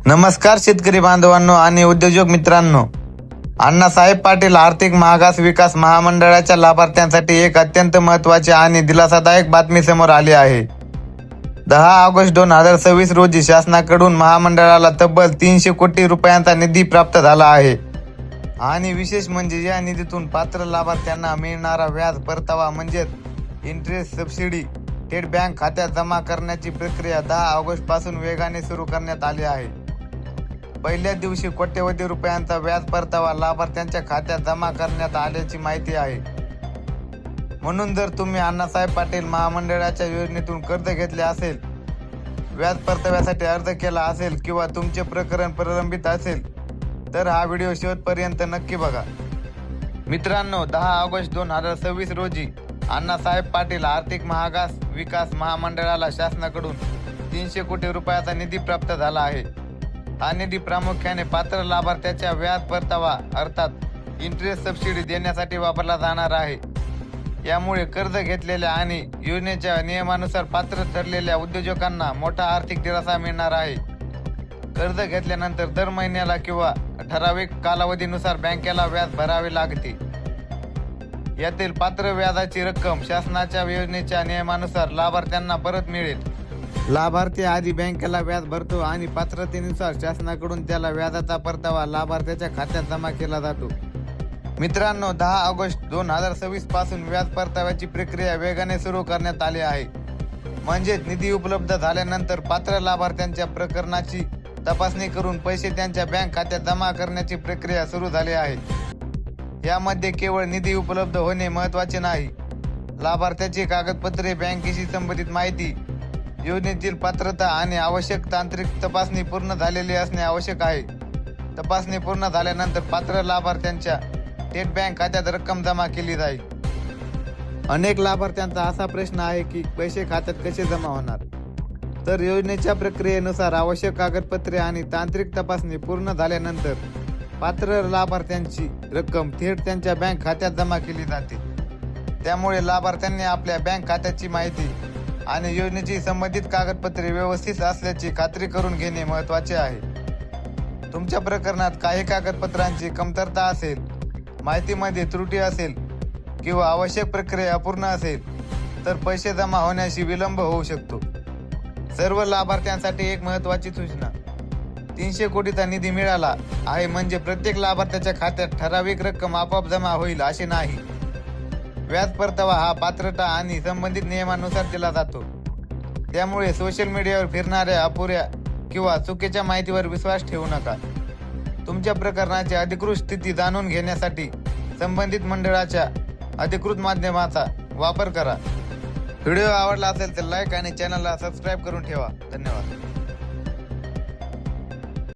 नमस्कार शेतकरी बांधवांनो आणि उद्योजक मित्रांनो, अण्णासाहेब पाटील आर्थिक मागास विकास महामंडळाच्या लाभार्थ्यांसाठी एक अत्यंत महत्त्वाची आणि दिलासादायक बातमी समोर आली आहे. 10 ऑगस्ट 2026 रोजी शासनाकडून महामंडळाला तब्बल 300 कोटी रुपयांचा निधी प्राप्त झाला आहे. आणि विशेष म्हणजे या निधीतून पात्र लाभार्थ्यांना मिळणारा व्याज परतावा म्हणजेच इंटरेस्ट सबसिडी थेट बँक खात्यात जमा करण्याची प्रक्रिया 10 ऑगस्ट पासून वेगाने सुरू करण्यात आली आहे. पहिल्या दिवशी कोट्यवधी रुपयांचा व्याज परतावा लाभार्थ्यांच्या खात्यात जमा करण्यात आल्याची माहिती आहे. म्हणून जर तुम्ही अण्णासाहेब पाटील महामंडळाच्या योजनेतून कर्ज घेतले असेल, व्याज परताव्यासाठी अर्ज केला असेल किंवा तुमचे प्रकरण प्रलंबित असेल तर हा व्हिडिओ शेवटपर्यंत नक्की बघा. मित्रांनो, 10 ऑगस्ट 2026 रोजी अण्णासाहेब पाटील आर्थिक मागास विकास महामंडळाला शासनाकडून 300 कोटी रुपयाचा निधी प्राप्त झाला आहे. हा निधी प्रामुख्याने पात्र लाभार्थ्याच्या व्याज परतावा अर्थात इंटरेस्ट सबसिडी देण्यासाठी वापरला जाणार आहे. यामुळे कर्ज घेतलेल्या आणि योजनेच्या नियमानुसार पात्र ठरलेल्या उद्योजकांना मोठा आर्थिक दिलासा मिळणार आहे. कर्ज घेतल्यानंतर दर महिन्याला किंवा ठराविक कालावधीनुसार बँकेला व्याज भरावे लागते. यातील पात्र व्याजाची रक्कम शासनाच्या योजनेच्या नियमानुसार लाभार्थ्यांना परत मिळेल. लाभार्थी आधी बँकेला व्याज भरतो आणि पात्रतेनुसार शासनाकडून त्याला व्याजाचा परतावा लाभार्थ्याच्या खात्यात जमा केला जातो. मित्रांनो, 10 ऑगस्ट 2026 पासून व्याज परताव्याची प्रक्रिया वेगाने सुरू करण्यात आली आहे. म्हणजेच निधी उपलब्ध झाल्यानंतर पात्र लाभार्थ्यांच्या प्रकरणाची तपासणी करून पैसे त्यांच्या बँक खात्यात जमा करण्याची प्रक्रिया सुरू झाली आहे. यामध्ये केवळ निधी उपलब्ध होणे महत्त्वाचे नाही, लाभार्थ्याची कागदपत्रे, बँकेशी संबंधित माहिती, योजनेतील पात्रता आणि आवश्यक तांत्रिक तपासणी पूर्ण झालेली असणे आवश्यक आहे. तपासणी पूर्ण झाल्यानंतर पात्र लाभार्थ्यांच्या थेट बँक खात्यात रक्कम जमा केली जाईल. अनेक लाभार्थ्यांचा असा प्रश्न आहे की पैसे खात्यात कसे जमा होणार. तर योजनेच्या प्रक्रियेनुसार आवश्यक कागदपत्रे आणि तांत्रिक तपासणी पूर्ण झाल्यानंतर पात्र लाभार्थ्यांची रक्कम थेट त्यांच्या बँक खात्यात जमा केली जाते. त्यामुळे लाभार्थ्यांनी आपल्या बँक खात्याची माहिती आणि योजनेची संबंधित कागदपत्रे व्यवस्थित असल्याची खात्री करून घेणे महत्त्वाचे आहे. तुमच्या प्रकरणात काही कागदपत्रांची कमतरता असेल, माहितीमध्ये त्रुटी असेल किंवा आवश्यक प्रक्रिया अपूर्ण असेल तर पैसे जमा होण्याशी विलंब होऊ शकतो. सर्व लाभार्थ्यांसाठी एक महत्त्वाची सूचना: 300 कोटीचा निधी मिळाला आहे म्हणजे प्रत्येक लाभार्थ्याच्या खात्यात ठराविक रक्कम आपोआप जमा होईल असे नाही. व्याज परतावा हा पात्रता आणि संबंधित नियमानुसार दिला जातो. त्यामुळे सोशल मीडियावर फिरणाऱ्या अपुऱ्या किंवा चुकीच्या माहितीवर विश्वास ठेवू नका. तुमच्या प्रकरणाची अधिकृत स्थिती जाणून घेण्यासाठी संबंधित मंडळाच्या अधिकृत माध्यमाचा वापर करा. व्हिडिओ आवडला असेल तर लाईक आणि चॅनलला सबस्क्राईब करून ठेवा. धन्यवाद.